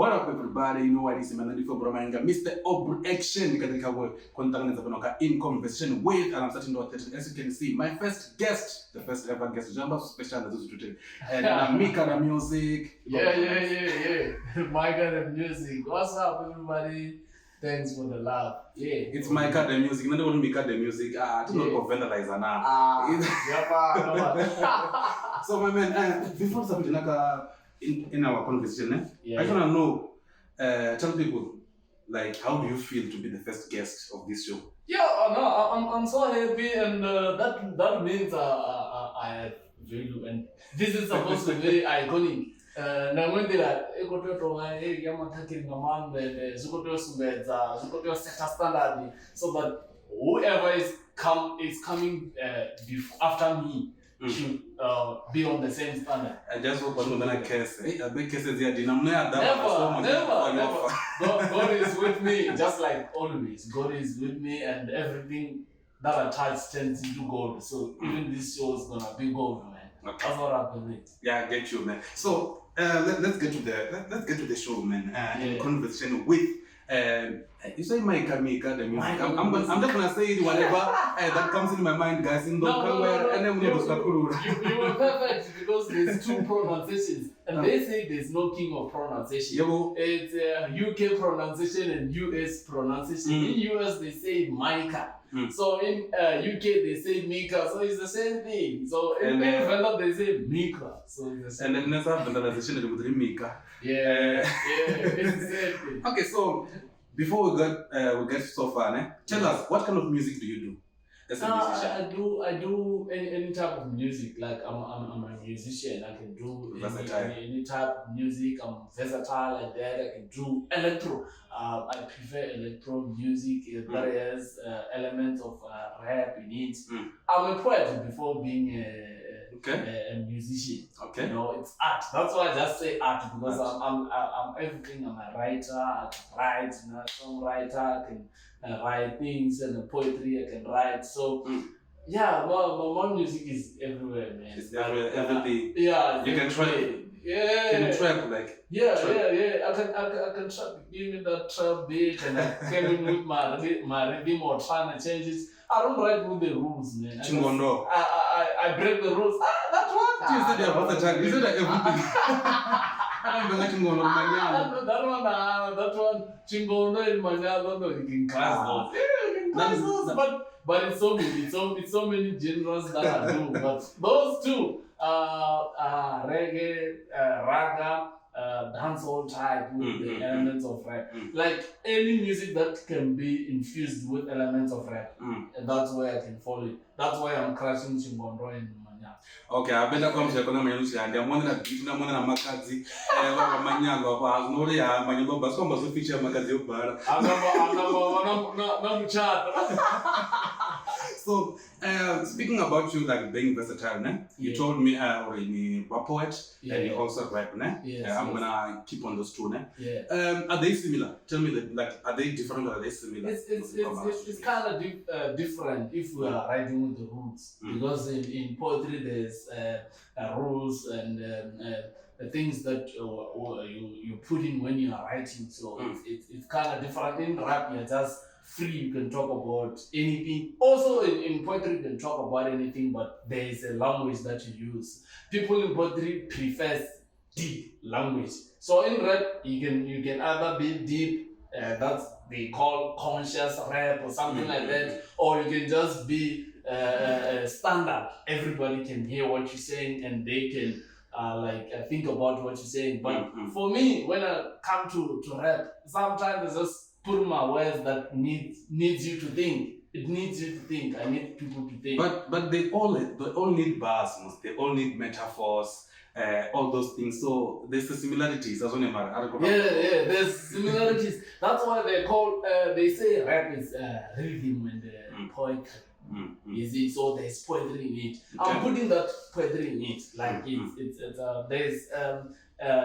What up, everybody? You know what is Manandi for Bromanga, Mr. Open Action. In conversation with, and I'm starting to as you can see, my first guest, the first ever guest, Jamba special today. And Mika the music. Yeah. Mika the music. What's up, everybody? Thanks for the love. Yeah. It's Mika the music. Not only Mika the music. I don't know what vandalizer now. So my man, before something in our conversation, I just want to know, tell people, like, how do you feel to be the first guest of this show? I'm so happy, and that means I have value, and this is supposed to be very iconic. Now when they are able to set a standard so that whoever is coming after me should be on the same standard. I just hope I'm not case. Never. God is with me, just like always. God is with me, and everything that I touch turns into gold. So even this show is gonna be gold, man. Okay. That's what I believe. Yeah, I get you, man. So let's get to the show, man. In conversation with you say Mika the music. I'm just gonna say it whatever that comes in my mind, guys. And then you were perfect because there's two pronunciations, and they say there's no king of pronunciation. It's UK pronunciation and US pronunciation. In US they say Mika. So in UK they say Mika, so it's the same thing. So in Finland they say Mika, so it's the same. And then let's have vandalization with Mika. Yeah, it's the same thing. Okay, so before we get so far, tell us, what kind of music do you do as a musician? I do any type of music. Like I'm a musician. I can do any type of music. I'm versatile like that. I can do electro. I prefer electro music that has elements of rap in it. I'm a poet before being a musician. Okay. You know, it's art. That's why I just say art, because I'm everything. I'm a writer. I can write, songwriter. I can write things, and poetry I can write. So my music is everywhere, man. It's everywhere, everything. Yeah. You can try. Yeah. Can you trap like? Yeah. I can trap. Give me that trap beat, and I came in with my rhythm or trying to change it. I don't write with the rules, man. I break the rules. That one. You said that versatile. You said that everything. That one. Chingono in Manyalo, you can class those. But it's so many. It's so many genres that I do. But those two, reggae, raga, dancehall type with the elements of rap. Like any music that can be infused with elements of rap. And that's where I can follow it. That's why I'm crashing Chingono in Manyalo. Okay, I've been to come and I'm one that beat Namona Makazi, Manyalo, Nori, Manyalo, but some was a feature Makazi. So, speaking about you like being versatile, you told me already a poet and you also rap, I'm gonna keep on those two, Are they similar? Tell me that, like, are they different or are they similar? It's kind of different if we are writing with the rules, because in poetry there's rules and things that you put in when you are writing. So it's kind of different. In rap, you're just free, you can talk about anything. Also in poetry you can talk about anything, but there is a language that you use. People in poetry prefer deep language. So in rap you can either be deep, that's they call conscious rap or something like that, or you can just be standard. Everybody can hear what you're saying and they can think about what you're saying. But for me, when I come to rap, sometimes I just put my words that needs you to think. It needs you to think. I need people to think. But they all need bars, they all need metaphors, all those things. So there's the similarities. That's what there's similarities. That's why they say rap is rhythm and poetry. You see, so there's poetry in it. Okay. I'm putting that poetry in it. Like there's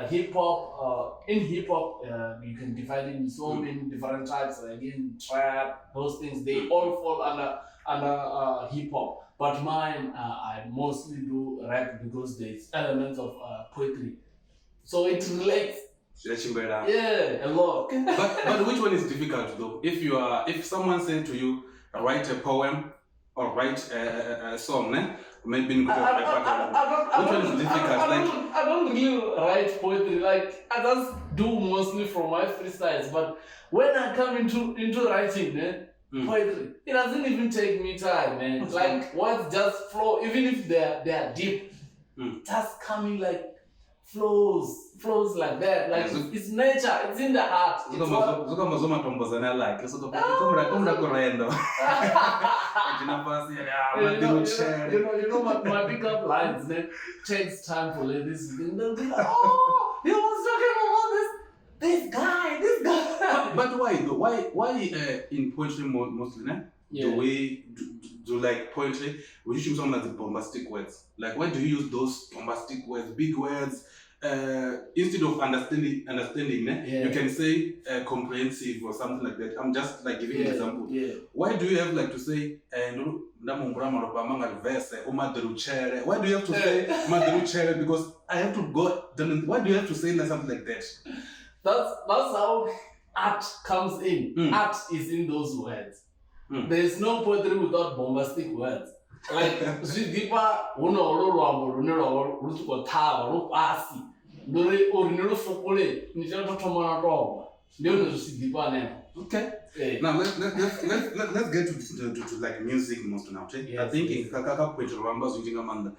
hip hop. In hip hop, you can divide it in so many different types. Again, trap, those things, they all fall under hip hop. But mine, I mostly do rap because there's elements of poetry. So it relates Yeah, a lot. But which one is difficult though? If someone said to you, write a poem or write a song, maybe in which one is difficult? I don't really write poetry. Like I just do mostly from my freestyles. But when I come into writing, poetry, it doesn't even take me time, man. Like words just flow, even if they are deep, just coming like flows like that. Like it's nature, it's in the heart. It's what... you know my pickup lines, man, takes time for ladies. They'll be like, oh, he was talking about this guy. But why though? Why in poetry mostly, do we do like poetry? We use some of the bombastic words. Like why do you use those bombastic words, big words? Instead of understanding, you can say comprehensive or something like that. I'm just like giving an example. Why do you have like to say why do you have to say Maderuchere? Because I have to go. Why do you have to say like something like that? That's how art comes in. Art is in those words. There is no poetry without bombastic words. Like Zidipa, okay. Now let's get to like music most now. I think in Kakaka poetry Rambas using Amanda.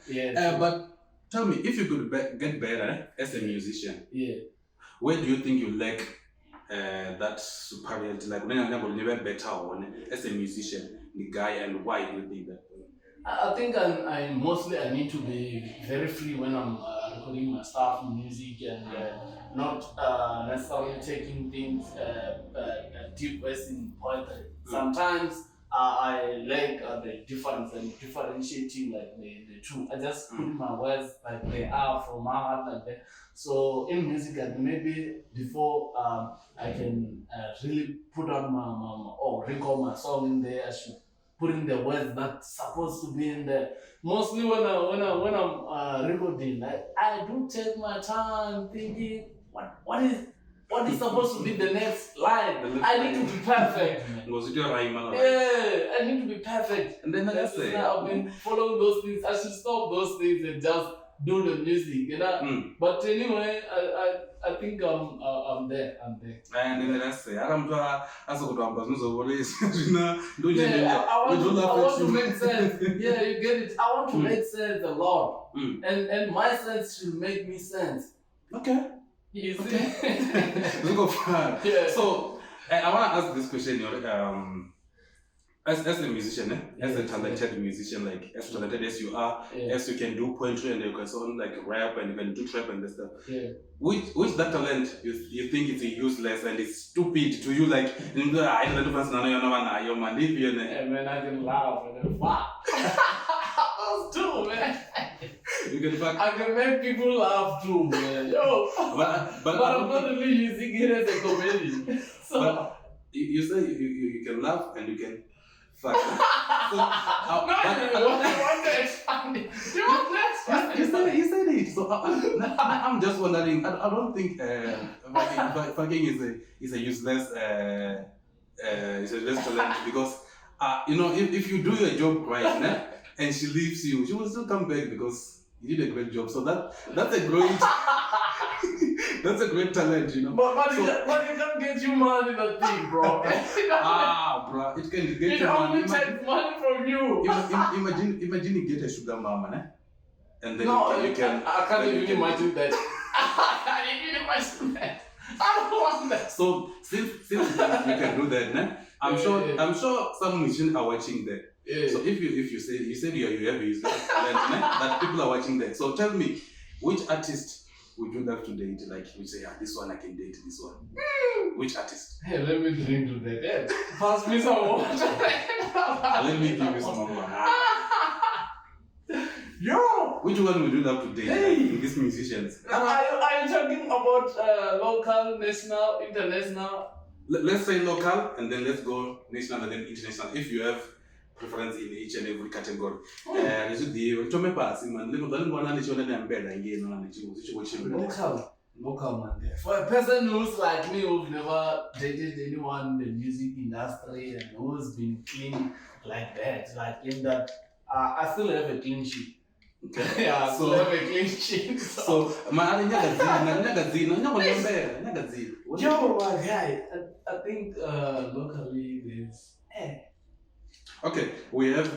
But tell me, if you could get better as a musician, where do you think you lack that superiority? Like when I'm never better as a musician, the guy, and why do you think that? I think I mostly need to be very free when I'm recording my stuff, music, and not necessarily taking things deep ways in poetry. Sometimes I like the difference and differentiating like the two. I just put my words like they are from my heart like that. So in music, maybe before I can really put out or record my song in there, I should put in the words that's supposed to be in there. Mostly when I'm recording, I do take my time thinking what is supposed to be the next line. I need to be perfect, man. Yeah, I need to be perfect. And then I've been following those things. I should stop those things and just do the music, you know. But anyway, I think I'm there. And then I say, I want to make sense. Yeah, you get it. I want to make sense a lot, and my sense should make me sense. Okay. You see? Okay. Yeah. So I want to ask this question. As a musician, as a talented musician, like as talented as you are, as you can do poetry and you can song like rap and you can do trap and this stuff. Which that talent you think it's useless and it's stupid to you? Like I don't know, man. Yeah, man, I can laugh and then wow. Those two, man. I can make people laugh too, man. Yo, but I'm not really using it as a comedy. So but you say you can laugh and you can. You said it. So I'm just wondering. I don't think fucking is a useless talent because if you do your job right, and she leaves you, she will still come back because you did a great job. So that's a great. That's a great talent, But it can't get you money, that thing, bro. Bro, it can get you money. It only takes money from you. Imagine you get a sugar mama, and then you can. I can't even imagine that. I can't even imagine that. I don't want that. So since you can do that, I'm sure some musicians are watching that. So if you said you have used that people are watching that. So tell me, which artist would you like to date? Like you say, this one I can date this one. Which artist? Hey, let me drink to that. Yeah. Pass me some water. Let me give you some water. Yo! Which one would you like to date? Like, these musicians. Are you talking about local, national, international? Let's say local, and then let's go national and then international. If you have preference in each and every category. Local. Local man there. For a person who's like me, who've never dated anyone in the music industry and who's been clean like that, like in that, I still have a clean sheet. Okay. Yeah, I still So- have a clean sheet. So, man, nyagazina. Yo, my guy, I think locally there's. Okay, we have,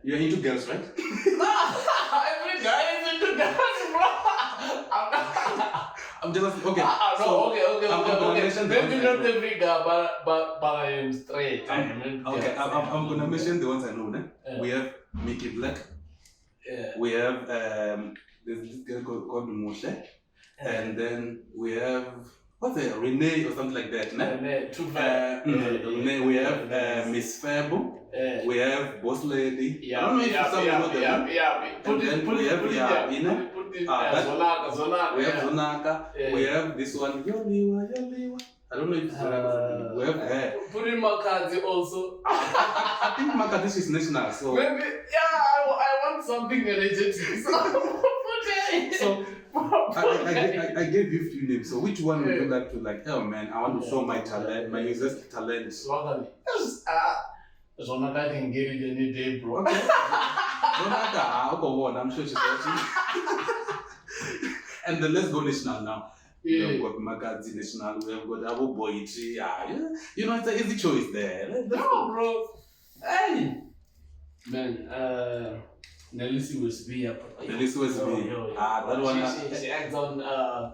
you're into girls, right? Every guy is into girls, bro. I'm just, okay. No, so, okay. I'm gonna mention the Maybe ones not I know. every guy, but I am straight. Okay, I'm gonna mention the ones I know, né? Yeah. We have Mickey Black. Yeah. We have, there's this girl called Moshe. And then we have, what's it, Renee or something like that, né? Too bad. Renee, we have Miss Fabu. We have Boss Lady. I don't know if some know them. Put it there. We have Zonaka. Zonaka. We have this one, Yoliwa. I don't know if it's we have her. Put in Makazi also. I think Makadish is national, so. Maybe, I want something energetic. So, I gave you a few names. So which one would you like to like? Oh man, I want to show my talent, my music talent. Zonaka can get it any day, bro. Okay. Zonaka, I'll go on. I'm sure she's watching. And then let's go national now. We have got Magazi National, we have got Abu Boichi. You know, it's an easy choice there. Let's No, go. bro. Hey. Man, Nelisi was me up. Nelisi was me. That one. She acts on the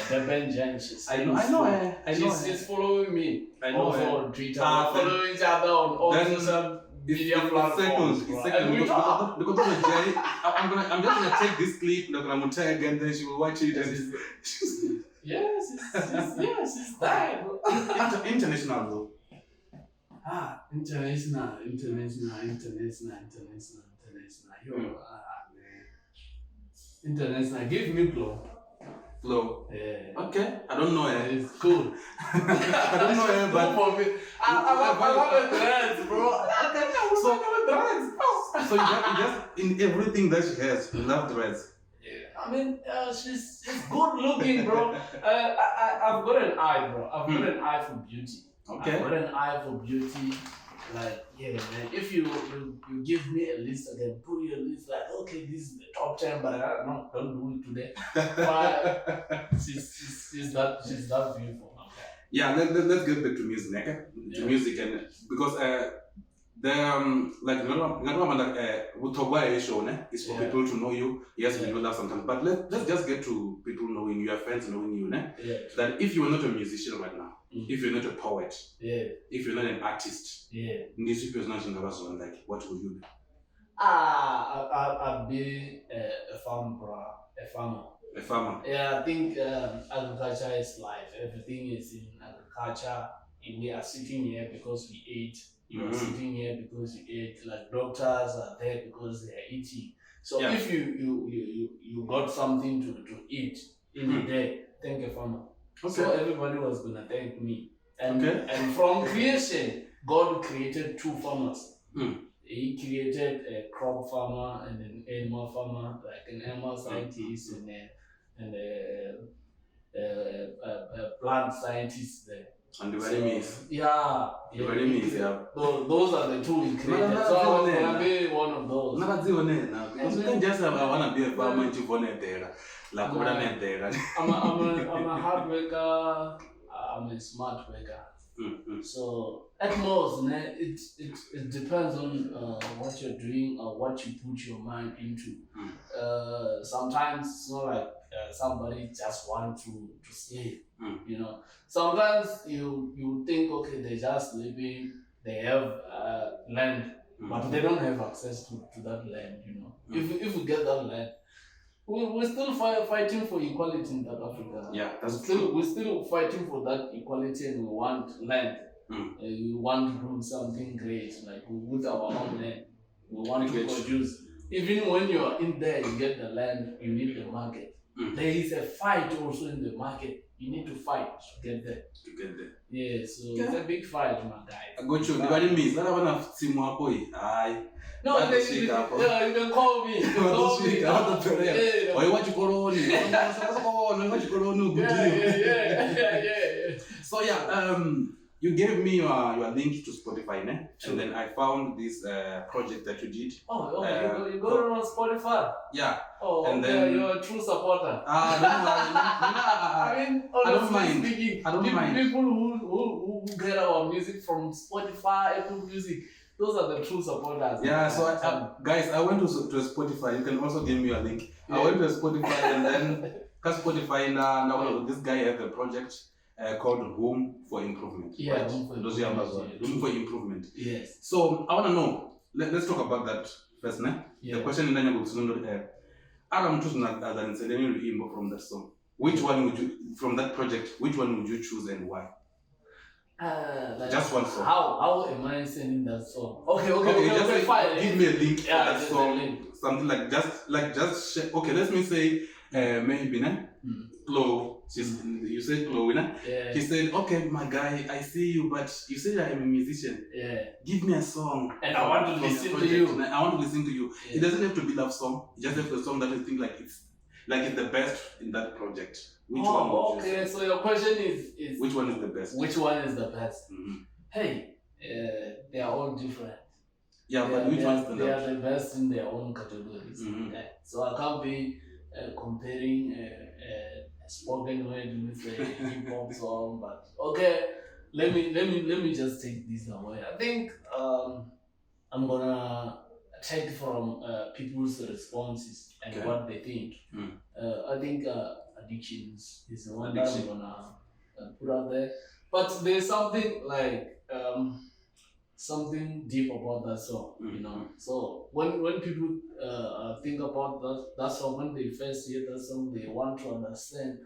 Ben Jenkins. I know her. She's following me. I know also her. on Twitter. We're following each other on all Then social media platforms. It's bro. second. And we talk. Because of the Jay, I'm just gonna take this clip, I'm gonna tag and then she will watch it and Yes, it's that, bro. international though. International. Yo, man. International. Give me blow. Flow. Yeah. Okay. I don't know her. It's cool. I don't know her, but for me. I love the dreads, bro. so you just in everything that she has, you love the rest. Yeah. I mean, she's good looking, bro. I've got an eye, bro. I've got an eye for beauty. Okay. I've got an eye for beauty. Like, yeah, man. If you give me a list again, put your list like, okay, this is the top 10, but don't do it today. But she's that beautiful. Okay. Yeah, let's get back to music, okay? To music and because like show is for people to know you. Yes, we do love sometimes, but let's just get to people knowing you, your friends knowing you, né? Yeah. That if you are not a musician right now, if you're not a poet, if you're not an artist, like what will you be? I'd be a farmer, bro. A farmer. A farmer. Yeah, I think agriculture is life. Everything is in agriculture. And we are sitting here because we ate. You are sitting here because you ate. Like doctors are there because they are eating. So if you got something to eat in a day, thank a farmer. Okay. So everybody was gonna thank me. And from creation, God created two farmers. He created a crop farmer and an animal farmer, like an animal scientist and a plant scientist there. And the very means. Yeah. The very means, yeah. Those are the two he created. So I was gonna be one of those. Because you can just have, I want to be a farmer and you want to like what I meant there. I'm a hard worker. I'm a smart worker. So at most, it depends on what you're doing or what you put your mind into. Sometimes it's not like somebody just want to sleep. You know, sometimes you think, okay, they're just living, they have land, but they don't have access to that land. You know, if we get that land, we're still fighting for equality in South Africa. Yeah, we're still fighting for that equality, and we want land. We want to do something great, like with our own land. We want to produce. Even when you're in there, you get the land, you need the market. There is a fight also in the market. You need to fight to get there. Yeah, so it's a big fight, my guy. I got you. The very means. I want to see more boy. No, you can call me. You can call me. Why what you call on? Chikolo, good yeah. So yeah, you gave me your link to Spotify, ne? True. And then I found this project that you did. Oh, you got it on Spotify. Yeah. Oh, And okay, then- you're a true supporter. I I mean, don't honestly mind. speaking, I don't mind. people who get our music from Spotify, Apple Music, those are the true supporters. Yeah, so guys, I went to Spotify. You can also give me a link. I Yeah. went to Spotify and then because Spotify now this guy has a project called Room for Improvement. Yeah, right? Room for Those Improvement, are yeah. Room for Improvement. Yes. So I want to know. Let's talk about that first, ne? Yeah. The question in the I'm choosing that from that song. Which one would you from that project? Which one would you choose and why? Like, Just one song. How am I sending that song? Okay, fine. Give me a link Yeah, for that just a song. link. Something like just share. Okay, let me say maybe Chloe. You said Chloe, ne? Yeah. He said, okay, my guy, I see you, but you said I'm a musician. Yeah. Give me a song. And I want to from your listen to project. you. I want to listen to you. Yeah. It doesn't have to be love song. It just has to be a song that you think like it's the best in that project. Which one would you okay. say? So your question is Which one is the best? which one is the best? Mhm. Hey, they are all different. Yeah, but which one is the They best? are the best in their own categories. Mhm. Yeah. So I can't be comparing a spoken word with a hip hop song, but okay. Let me just take this away. I think I'm gonna take from people's responses and Okay. what they think. Mm. I think addictions is the one Addiction. that I'm gonna put out there. But there's something like something deep about that song, you know. So when people think about that song, when they first hear that song, they want to understand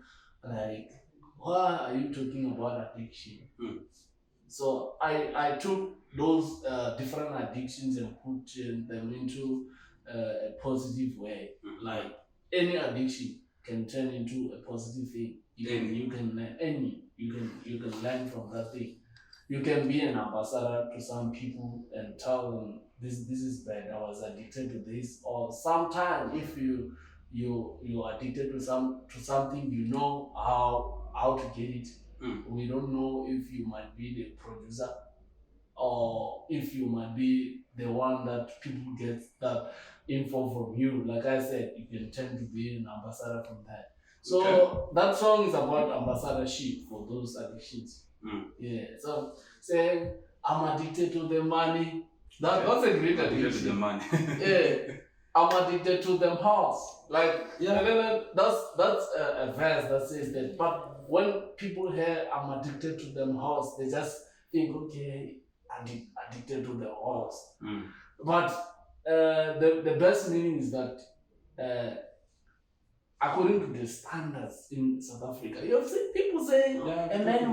like why are you talking about addiction? Mm. So I took those different addictions and put them into a positive way. Mhm. Like any addiction can turn into a positive thing. You can learn from that thing. You can be an ambassador to some people and tell them this is bad. I was addicted to this. Or sometimes if you're addicted to something, you know how to get it. Mm. We don't know if you might be the producer or if you might be the one that people get that info from you. Like I said, you can tend to be an ambassador from that. So that song is about ambassadorship for those addictions. Mm. Yeah. So saying I'm addicted to the money. That's a great Addicted to the addiction. money. Yeah. I'm addicted to them house. Like Yeah. that's a verse that says that. But when people hear I'm addicted to them house, they just think, okay, addicted to the horse. Mm. But the best meaning is that according to the standards in South Africa, you have seen people saying a man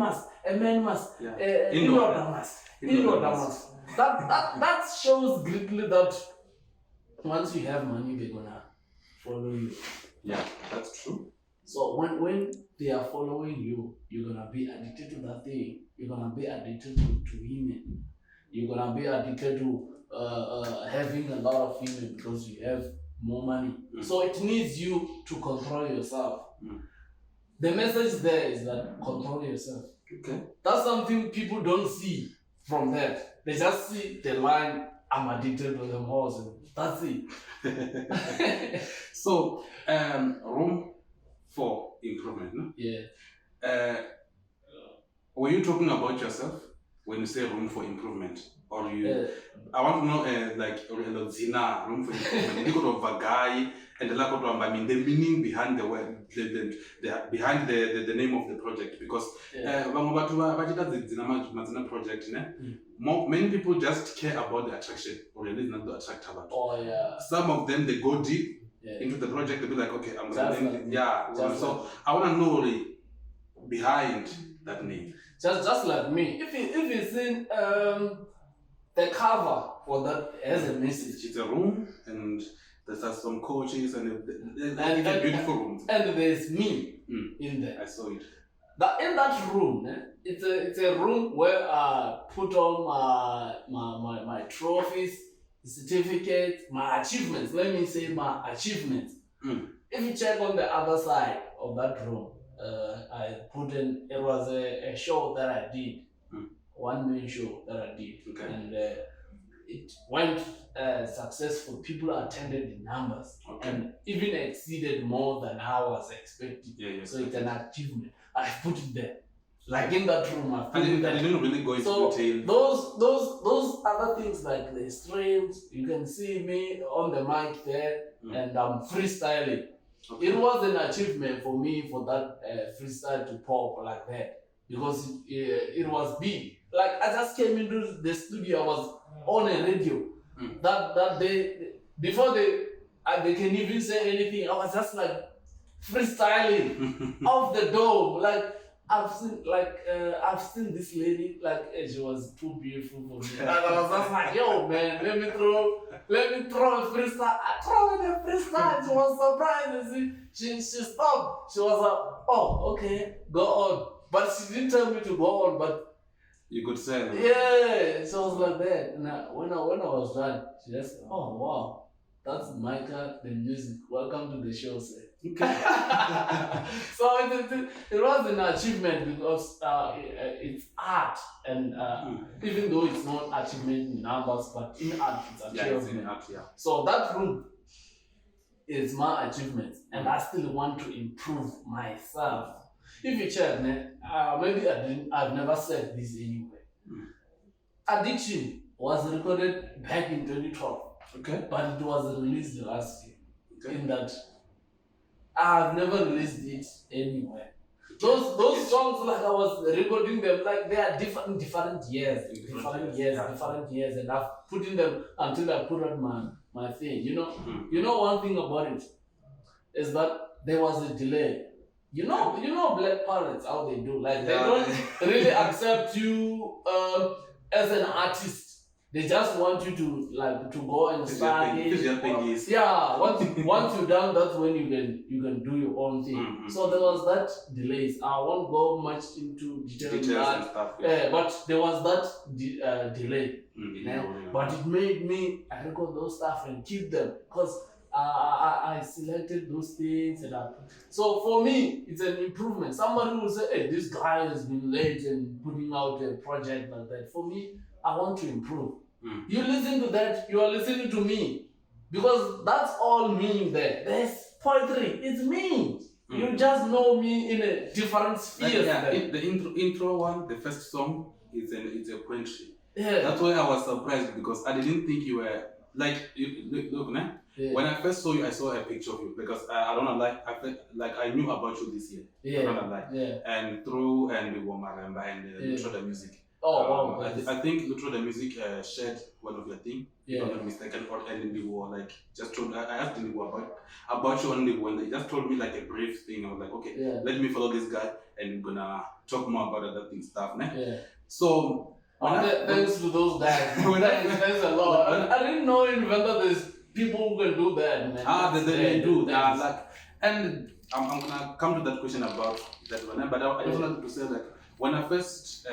must, Yeah. Inward must. That shows greatly that once you have money, they're gonna follow you. Yeah, that's true. So when they are following you, you're gonna be addicted to that thing. You're gonna be addicted to women. You're gonna be addicted to having a lot of women because you have more money. Mm. So it needs you to control yourself. Mm. The message there is that control yourself. Okay. That's something people don't see from that. They just see the line, I'm addicted to the horse. That's it. So, room for improvement, no? Yeah. Were you talking about yourself when you say room for improvement? Or you? Yeah. I want to know, Zina, room for improvement. You could have a guy, and I mean, the meaning behind the word, behind the name of the project, because project, many people just care about the attraction, or really not the attract about. Oh yeah. Some of them they go deep Yeah. into the project. They be like, okay, I'm Just gonna like name it. me. Yeah. Just So like I wanna know really behind that name. just like me. If you seen the cover for that has a message. It's a room, and there's some coaches, and it's a beautiful room. And there's me Mm. in there. I saw it. In that room, it's a room where I put on my trophies, certificates, my achievements. Let me say my achievements. Mm. If you check on the other side, of that room, I put in. It was a show that I did, one main show that I did, Okay. and it went successful. People attended in numbers, Okay. and even exceeded more than I was expecting. Yeah. So it's an achievement. I put it there, like in that room. I I put it there. didn't really go into So detail. those other things like the streams, you can see me on the mic there, and I'm freestyling. Okay. It was an achievement for me for that freestyle to pop like that, because it was big. Like I just came into the studio, I was on a radio that day before they can even say anything. I was just like freestyling off the dome. Like I've seen this lady, like she was too beautiful for me, and I was just like, yo man, let me throw a freestyle. I throw in a freestyle. She was surprised. She stopped. She was like, oh okay, go on. But she didn't tell me to go on. But you could say. Yeah, so I was like that. And when I was done, she just said, oh wow, that's Micah the music. Welcome to the show, sir. Okay. So it was an achievement because it's art, and even though it's not achievement in numbers, but in art it's achievement. Yeah, it's in art, yeah. So that room is my achievement, and I still want to improve myself. If you check, maybe I've never said this anywhere. Addiction was recorded back in 2012, Okay. but it was released last year. Okay. In that, I've never released it anywhere. Those songs, like I was recording them, like they are different years, different years, and I've put in them until I put on my thing. You know one thing about it is that there was a delay. You know Black Parrots, how they do. Like they don't really accept you as an artist. They just want you to go and start it. Yeah, once you're done, that's when you can do your own thing. So there was that delays. I won't go much into details and stuff. but there was that delay. But it made me record those stuff and keep them, because I selected those things, and so for me it's an improvement. Somebody will say, hey, this guy has been late and putting out a project like that. For me, I want to improve. You listen to that, you are listening to me, because that's all me there. There's poetry, it's me. You just know me in a different sphere. The intro one, the first song, it's a poetry. Yeah. That's why I was surprised, because I didn't think you were like look, man. Yeah. When I first saw you, I saw a picture of you, because I don't know, like I felt like I knew about you this year. Yeah. I don't know, and through Womaramba and Lutro the Music. Oh, wow. I think Lutro the Music shared one of your things. Yeah. If I'm not mistaken, or and they were like just told. I asked them about you, and they just told me like a brief thing. I was like, okay, let me follow this guy, and we're gonna talk more about other things stuff, né? Yeah. So. Thanks to those guys. Thanks a lot. I didn't know in Venda there's people who can do that, man. They do. And I'm gonna come to that question about that one, but I just wanted to say that when I first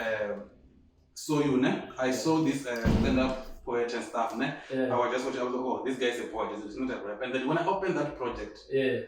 saw you, I saw this stand-up poet and stuff, I was just watching. I was like, oh, this guy is a poet. It's not a rap. And then when I opened that project,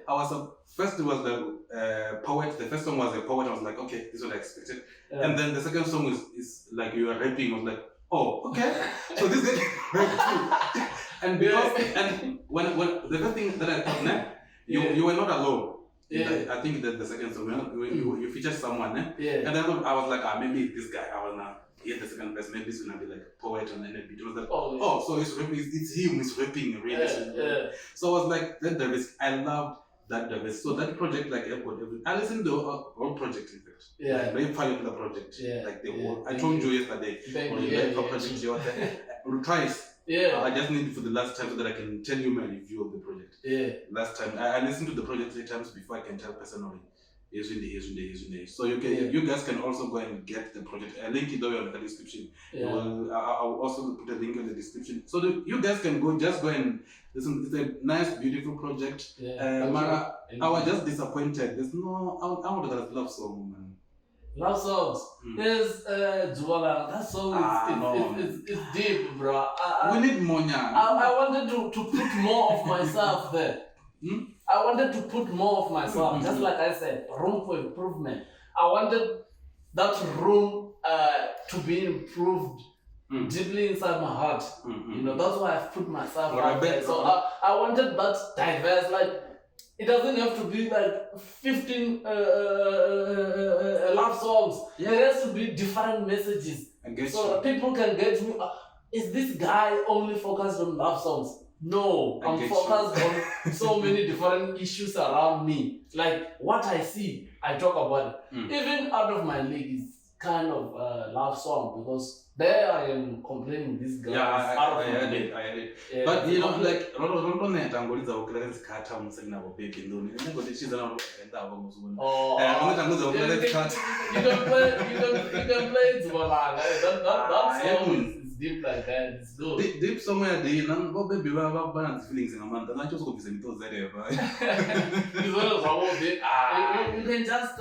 I was first it was the poet. The first song was a poet. I was like, okay, this is what I expected. And then the second song is like you are rapping. I was like, oh, okay. So this guy can rap too. And because and when the first thing that I thought, you were not alone. Yeah. I think that the second song, you featured someone, And then I was like, maybe this guy. I was not. Yeah, the second verse, maybe it's gonna be like poet and then a beat. It was like, so it's rapping. It's him. He's rapping really. So I was like, that diversity. I loved that diversity. So that project, like Airport, I listened to the whole project in fact. Yeah. Very popular project. Yeah. Like the whole. I told you yesterday. Project you twice. Yeah. I just need it for the last time so that I can tell you my review of the project. Yeah. Last time I listened to the project 3 times before I can tell personally. So you guys can also go and get the project. A link in the description. Yeah. I'll also put a link in the description. So you guys can go and listen. It's a nice, beautiful project. Yeah. Mara, I was just disappointed. There's no. I wanted that love song, man. Love songs. There's Juwala. That song is deep, bro. We need more. I wanted to put more of myself there. I wanted to put more of myself, just like I said, room for improvement. I wanted that room to be improved deeply inside my heart. You know, that's why I've put myself out there. So I wanted that diverse, like, it doesn't have to be like 15 love songs. Yeah. There has to be different messages. So that people can get me. Is this guy only focused on love songs? No, I'm focused on so many different issues around me. Like what I see, I talk about it. Even Out of My League is kind of a love song because there I am complaining this guy. Yeah, I heard it. Yeah, but you know, like, you can play it that song is deep like that. It's good. Deep somewhere there, baby, balance feelings in a month. And I just hope it's a little there. You can just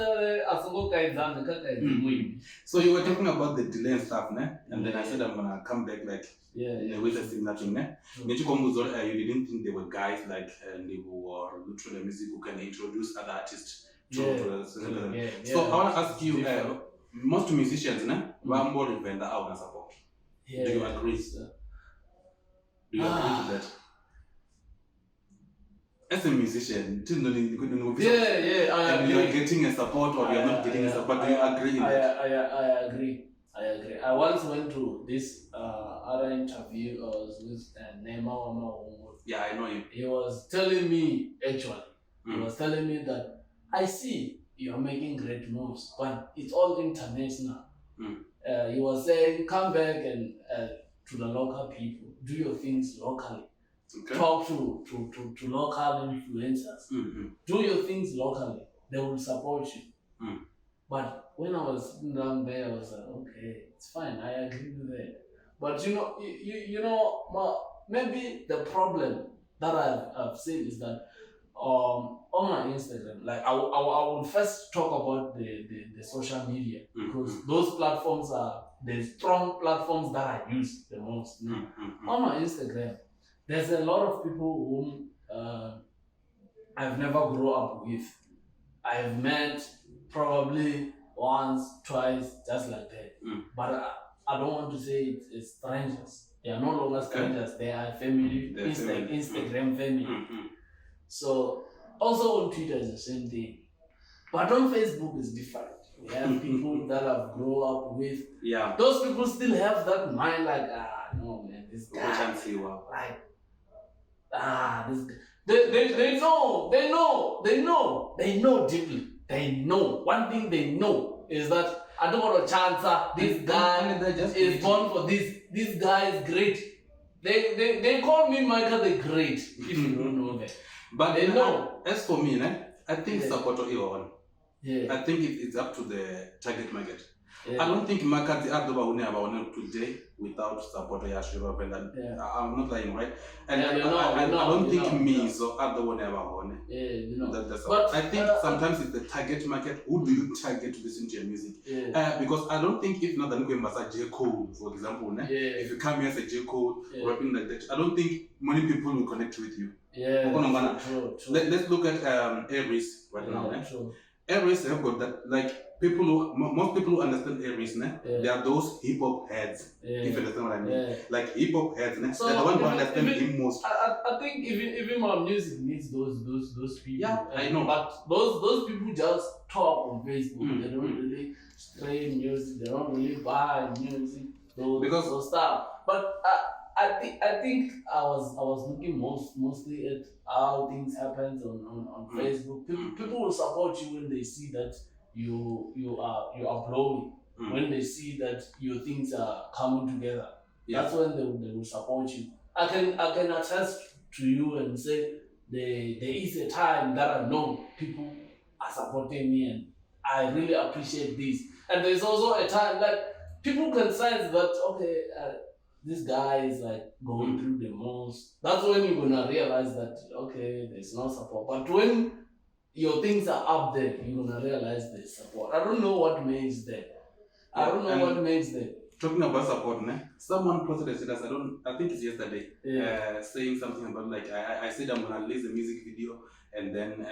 So you were talking about the delay and stuff, ne? And then I said I'm gonna come back like with a similar thing, ne? You didn't think there were guys like who were literally music who can introduce other artists to So I wanna ask you, most musicians, ne? More invent out and support. Do you agree? Do you agree to that? As a musician, I agree. You are getting a support or you are not getting a support. Do you agree in that? I agree. I once went to this other interview. I was with Neema Wama. Yeah, I know him. He was telling me, that I see you are making great moves, but it's all international. He was saying, come back and to the local people, do your things locally. Okay. Talk to local influencers. Do your things locally. They will support you. But when I was sitting down there, I was like, okay, it's fine. I agree with that. But you know, maybe the problem that I've seen is that on my Instagram, like I will first talk about the social media because those platforms are the strong platforms that I use the most. On my Instagram, there's a lot of people whom I've never grown up with. I've met probably once, twice, just like that. But I don't want to say it's strangers. They are no longer strangers. They are family, Instagram family. So also on Twitter is the same thing. But on Facebook is different. We have people that I've grown up with. Yeah. Those people still have that mind like, no man, this guy. Like, this guy. They know deeply. They know. One thing they know is that I don't want to chance this guy is born for this. This guy is great. They call me Michael the Great, if you don't know that. But they know. As for me, I think support on. I think it's up to the target market. I don't think market today without support. I'm not lying, right? And I don't think me so other one ever on. But I think sometimes it's the target market. Who do you target to listen to your music? Because I don't think if not the new J. Cole, for example, if you come here as a J. Cole rapping like that, I don't think many people will connect with you. True. Let's look at Aries right now. Aries have got that, like most people who understand Aries, they are those hip hop heads. If you understand what I mean, like hip hop heads, so they're the one who understand him most. I think even my music needs those people. Yeah, I know. But those people just talk on Facebook. They don't really stream music. They don't really buy music. Those stuff. But I think I was looking mostly at how things happen on Facebook. People will support you when they see that you are growing. When they see that your things are coming together. That's when they will support you. I can attest to you and say there is a time that I know people are supporting me and I really appreciate this. And there's also a time like people can sense that this guy is like going through the most. That's when you're gonna realize that there's no support. But when your things are up there, you're gonna realize there's support. I don't know what makes that. Talking about support, someone posted a status, I think it's yesterday, Yeah. saying something about like, I said I'm gonna release a music video, and then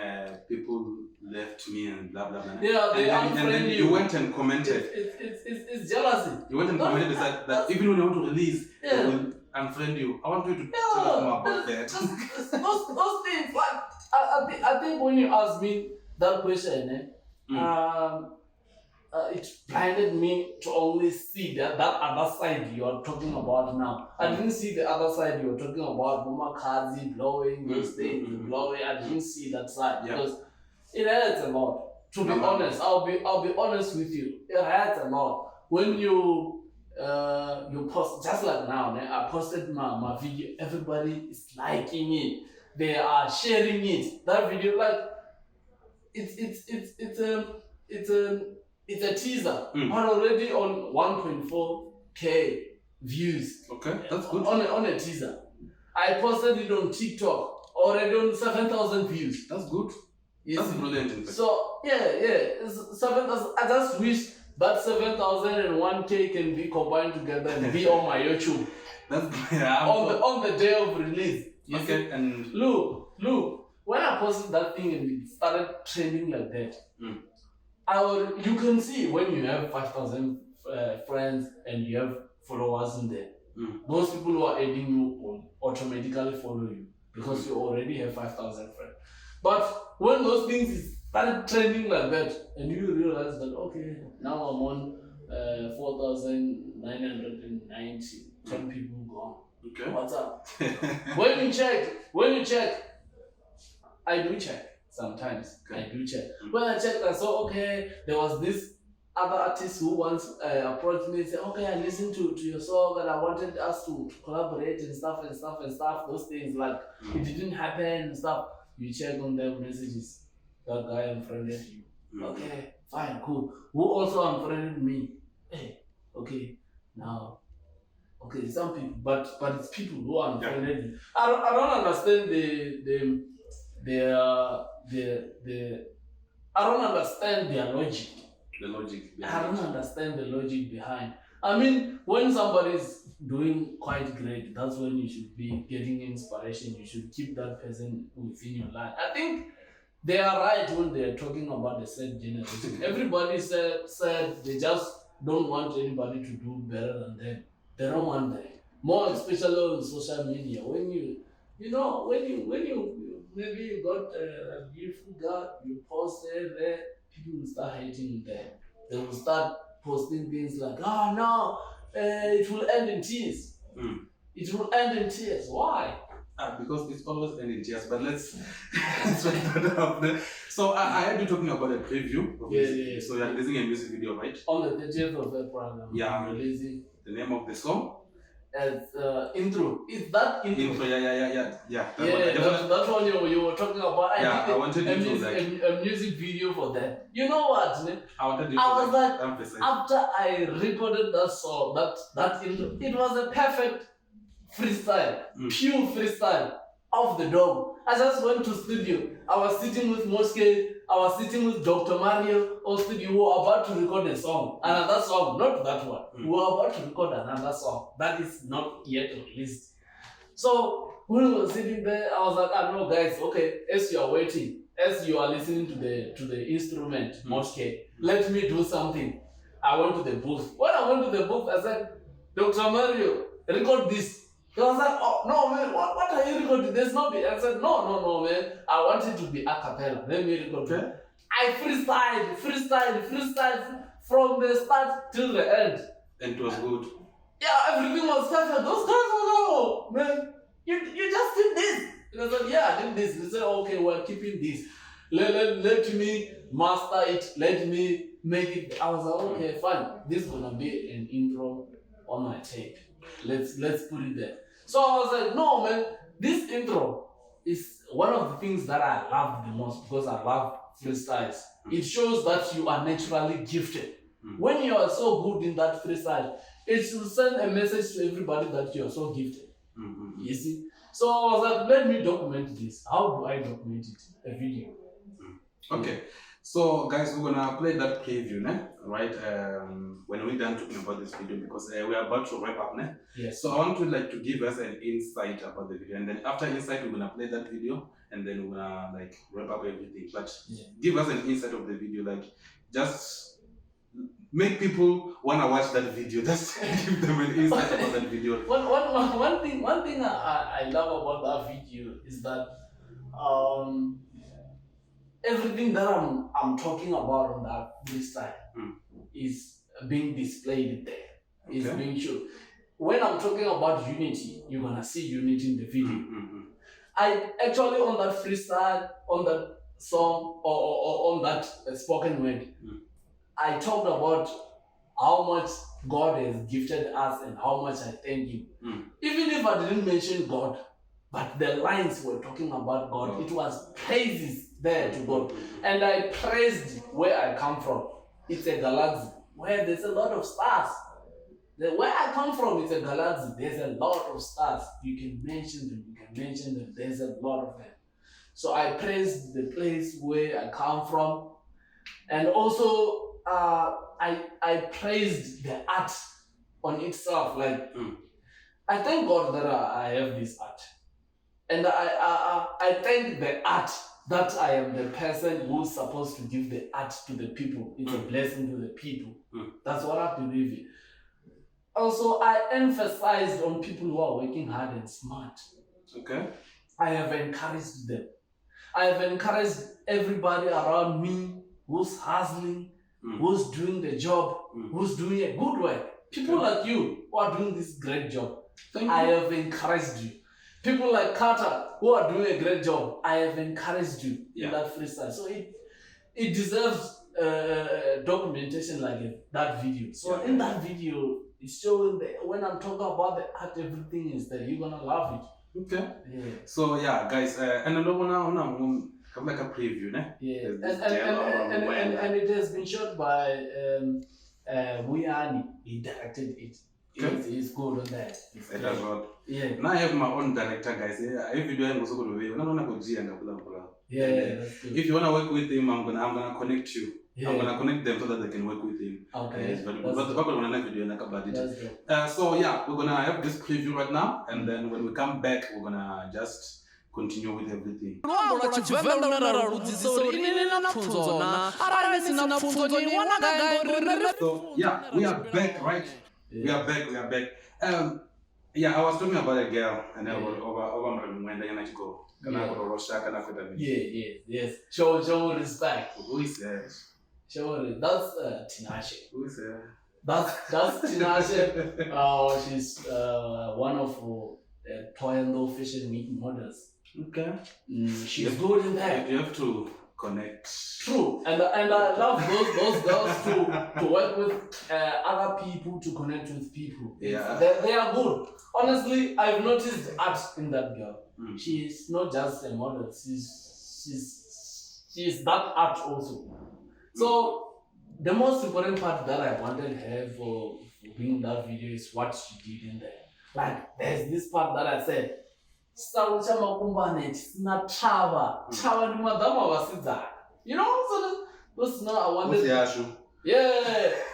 people left me and blah blah blah. Yeah, they and then unfriend you you. went and commented. It's jealousy. You went and commented that even when you want to release, they will unfriend you. I want you to tell us more about that. Those things, like, I think when you ask me that question, it blinded me to only see that other side you are talking about now. I didn't see the other side you were talking about, Mama Kazi blowing, those things, blowing. I didn't see that side because it hurts a lot. To be honest, I'll be honest with you. It hurts a lot when you post, just like now. I posted my video. Everybody is liking it. They are sharing it. That video, like, it's a teaser, but already on 1.4K views. Okay, that's good. On a teaser. I posted it on TikTok, already on 7,000 views. That's good. Yes. That's brilliant. So it's 7,000. I just wish that 7,000 and 1K can be combined together and be on my YouTube. That's on the day of release. Okay, and look, when I posted that thing and it started trending like that, you can see when you have 5,000 friends and you have followers in there. Those people who are adding you will automatically follow you because you already have 5,000 friends. But when those things started trending like that, and you realize that, okay, now I'm on 4,990, 10 people gone. Okay. What's up? When you check, I do check sometimes. Okay. I do check. When I checked, I saw, okay, there was this other artist who once approached me and said, okay, I listened to your song and I wanted us to collaborate and stuff. Those things, like, it didn't happen and stuff. You check on their messages. That guy unfriended you. Okay, fine, cool. Who also unfriended me? Hey, okay, now. Okay, some people, but it's people who unfriended you. I don't understand I don't understand their logic. The logic. I don't understand the logic behind. I mean, when somebody's doing quite great, that's when you should be getting inspiration. You should keep that person within your life. I think they are right when they are talking about the third generation. Everybody said they just don't want anybody to do better than them. They don't want that. More especially on social media. When you maybe you got a beautiful girl, you post it there, people will start hating them. They will start posting things like, oh no, it will end in tears. It will end in tears. Why? Because it's always end in tears. But let's wrap that up. So I heard you talking about a preview. Yeah. So you're releasing a music video, right? On the 30th of April, I'm releasing. The name of the song? As intro. Is that intro? Intro, yeah. That's one you were talking about. I wanted a music video for that. You know what? I was like, after I recorded that song, that intro, it was a perfect freestyle, pure freestyle off the dome. I just went to studio. I was sitting with Moske, I was sitting with Dr. Mario on studio. We were about to record a song, another song, not that one. We were about to record another song that is not yet released. So when we were sitting there, I was like, no guys, okay, as you are waiting, as you are listening to the instrument, Moske, let me do something. I went to the booth. When I went to the booth, I said, Dr. Mario, record this. He was like, oh, no, man, what are you recording? There's no beat. I said, no, man. I want it to be a cappella. Let me record it. I freestyled from the start till the end. And it was good. Yeah, everything was perfect. Those guys were like, oh, man, you just did this. And I said, yeah, I did this. They said, okay, we're keeping this. Let me master it. Let me make it. I was like, okay, fine. This is going to be an intro on my tape. Let's put it there. So I was like, no, man, this intro is one of the things that I love the most because I love freestyles. It shows that you are naturally gifted. When you are so good in that freestyle, it will send a message to everybody that you are so gifted. You see? So I was like, let me document this. How do I document it? A video. Okay. So guys, we're gonna play that preview, né? Right? When we're done talking about this video, because we are about to wrap up, né? Yes. So I want to like to give us an insight about the video, and then after insight, we're gonna play that video, and then we're gonna like wrap up everything. But give us an insight of the video, like just make people wanna watch that video. Just give them an insight about that video. One thing I love about that video is that everything that I'm talking about on that freestyle is being displayed there. Is being shown. When I'm talking about unity, you're gonna see unity in the video. I actually on that freestyle, on that song, or on that spoken word, I talked about how much God has gifted us and how much I thank Him. Even if I didn't mention God, but the lines were talking about God, it was praises there to God. And I praised where I come from. It's a galaxy where there's a lot of stars. Where I come from, it's a galaxy. There's a lot of stars. You can mention them. There's a lot of them. So I praised the place where I come from. And also, I praised the art on itself. Like, I thank God that I have this art. And I thank the art that I am the person who's supposed to give the art to the people. It's a blessing to the people. That's what I believe in. Also, I emphasized on people who are working hard and smart. Okay. I have encouraged them. I have encouraged everybody around me who's hustling, who's doing the job, who's doing a good work. People like you who are doing this great job. I have encouraged you. People like Carter who are doing a great job. I have encouraged you in that freestyle. So it deserves documentation like that video. So in that video, it's showing that when I'm talking about the art, everything is there. You're gonna love it. Okay. Yeah. So yeah, guys, and I don't wanna have like a preview, né? Yeah. And it has been shot by Wuyani. He directed it. It's good on that. That's what. Yeah. Now I have my own director, guys. Every video I'm also going to be. Yeah, that's good. If you wanna work with him, I'm gonna connect you. Yeah. I'm gonna connect them so that they can work with him. Okay. But the people wanna video about it. That's good. So yeah, we're gonna have this preview right now, and then when we come back, we're gonna just continue with everything. So yeah, we are back, right? Yeah. We are back. Yeah, I was talking about a girl, and I was over Yes. Show respect. Who is that? That's Tinashe. Who is that? That's Tinashe. She's one of Toyando Fashion Week models. Okay. She's good in that. You have to connect. True, and I love those girls to work with other people, to connect with people. Yeah. They are good. Honestly, I've noticed art in that girl. She's not just a model. She's that art also. So the most important part that I wanted her for being that video is what she did in there. Like there's this part that I said, Sarucha makumbane sina chava ni madama wasidzana. You know, so those now I wanted. Yeah.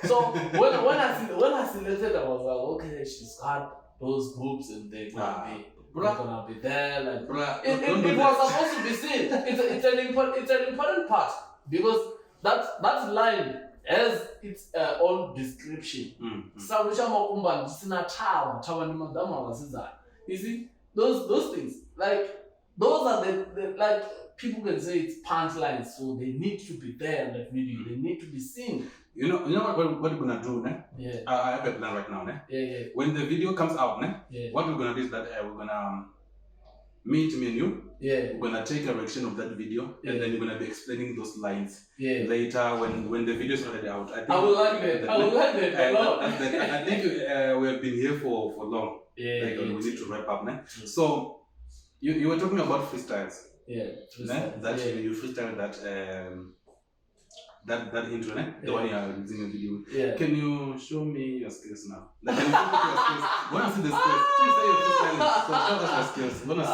So when I selected, I was like, okay, she's got those boobs and they're gonna be there. Like it was supposed to be seen. It's an important part because that line has its own description. Sarucha makumbane sina chava ni madama wasidzana. You see? Those things, like those are the like people can say it's punchlines, so they need to be there in that video. They need to be seen. You know what we're gonna do, né? Yeah. I have a plan right now, né? Yeah. When the video comes out, né? Yeah. What we're gonna do is that we're gonna meet me and you. Yeah. We're gonna take a reaction of that video, and then you're gonna be explaining those lines. Yeah. Later, when the video is already out, I think I would like that. I think we have been here for long. Yeah. Like, we need to wrap up, né? So you were talking about freestyles. Yeah. Né? That you freestyle that intro, né? The one you are using in the video. Yeah. Can you show me your skills now? Like, can you show me your skills? I want to see the skills. Please say your freestyle. So show us your skills. I want to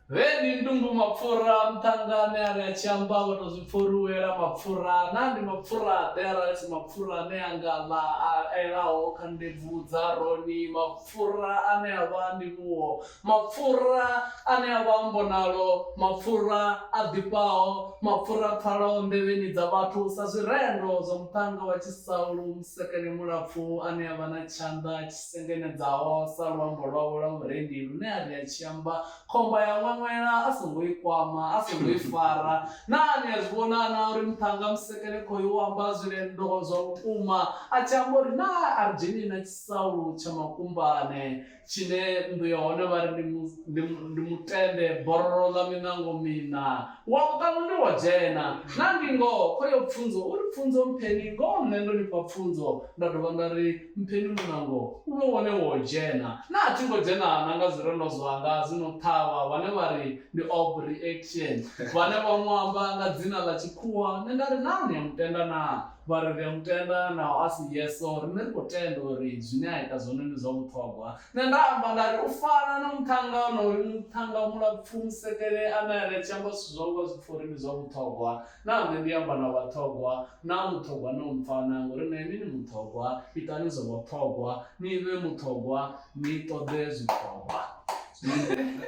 see. Then ndungu mapfura mtangane ari achiamba vatozvipfuruwera mapfura nandi mapfura dera si mapfura neangala airawo kandebvudza roni mapfura ane avandimuwo mapfura ane avambonalo mapfura adhipawo mapfura pfalawo ndeveni dzavathu sazvirendo zvomutanga wachisaulu musekene mulapfu ane avana chanda achisengenedzawo sarwambo rwavo rwamurendi rune ari achiamba khomba ya mwena asingoikwama asingoifara nani azvionana uri mutanga musekere koiwamba zvirendo zvakuma achambori na argenina chisaulu chamakumbane chine mbuyaone vari ndimutende bororo laminango mina wakukano ndiwajena nandingo koyo pfunzo uri pfunzo mpeni ngo mnendo nipa pfunzo ndadova ndari mpeni munango umeone wojena natingojena nanga zvirendo zvanga zvinotava vane vari ndi overreaction vane vamwamba nga dzina la chikuwa nendari nani yamutenda na vari yamutenda nawo asi yeso rineri kutenda uri zvine aita zvone ndizvomutogwa nendamba ndari ufana nomutangano uri mutanga mulapfu musekere anaere chamba zvizvongo zvipfuri ndizvomutogwa nambe ndiyamba navatogwa namutogwa nomufana ngori neni ni mutogwa itani zvomutogwa nive mutogwa nitode zvitogwa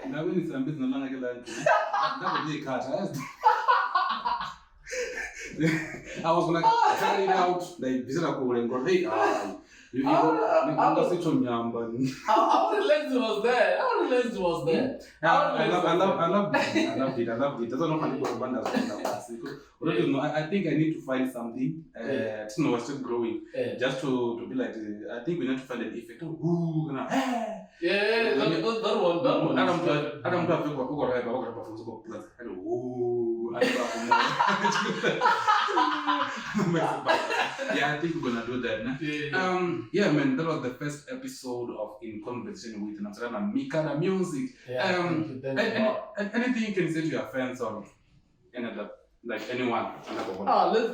Ngabe nisambizi nalanga kela nto. Ngabe ndikhatha. I was gonna carry it out like visita kule ngori hey ngasitho nyamba. How lazy was there? How lazy was there? I love it. That's not funny for banda zona. I think I need to find something. We're still growing. Just to be like, I think we need to find an effect. Ooh, yeah, that one. Adam to have go plus. Yeah, I think we're gonna do that. Nah? Yeah, man, that was the first episode of In Conversation with Namsarana Mikada Music. Thank you. Anything you can say to your fans or another, like anyone?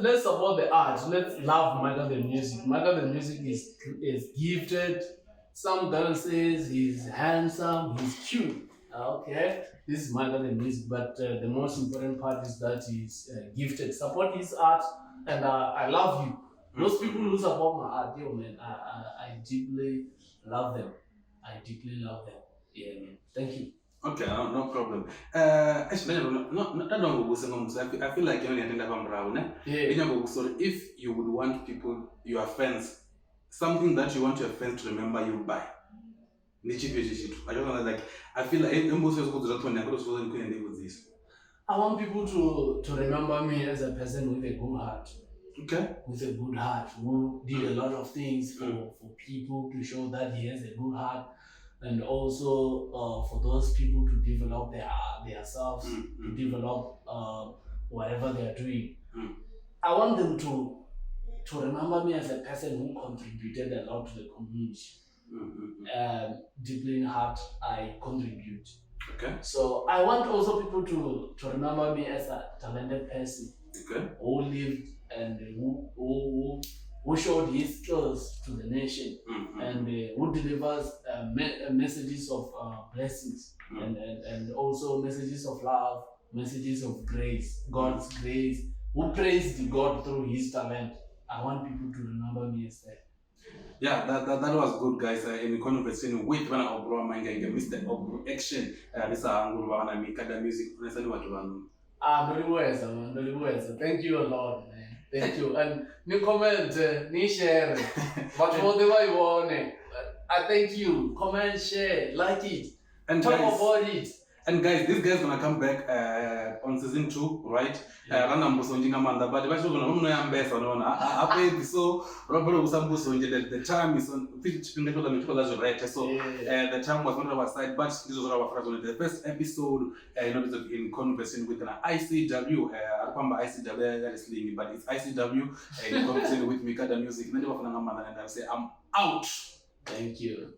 Let's support the art. Let's love Michael the music. Michael the music is gifted. Some dances, he's handsome, he's cute. Okay, this is Michael the music, but the most important part is that he's gifted. Support his art, and I love you. Those people who support my art, yo man, I deeply love them. I deeply love them. Yeah, man. Thank you. Okay, no problem. Actually, I feel like if you would want people, your fans, something that you want your fans to remember you by. I don't know, like, I feel like I want people to remember me as a person with a good heart. Okay. With a good heart, who did a lot of things for people to show that he has a good heart, and also for those people to develop their selves, to develop whatever they are doing. I want them to remember me as a person who contributed a lot to the community. Deeply in heart, I contribute. Okay. So I want also people to remember me as a talented person. Okay. Who lived and who showed his skills to the nation, and who delivers messages of blessings, and also messages of love, messages of grace, God's grace, who praised God through his talent. I want people to remember me as that. Yeah, that was good, guys. In conversation with Vana Obro Manga, Mr. Obro Action, this is Angurvana Mikada Music. Thank you a lot, man. Thank you. And ni comment, ni share. But whatever you want, I thank you. Comment, share, like it, and talk guys, about it. And guys, this guy's gonna come back on season 2, right? Rana mbusonjinga manda, but basho gonna mno yambesa unaona. Hapo so Robert usambusonje the time is on chipinga tola mitoko zazo right. So the time was not on our side, but this was our first one. The first episode in conversation with an ICW, Arpamba ICW wrestling, but it's ICW in conversation with Mikada Music. And I say I'm out. Thank you.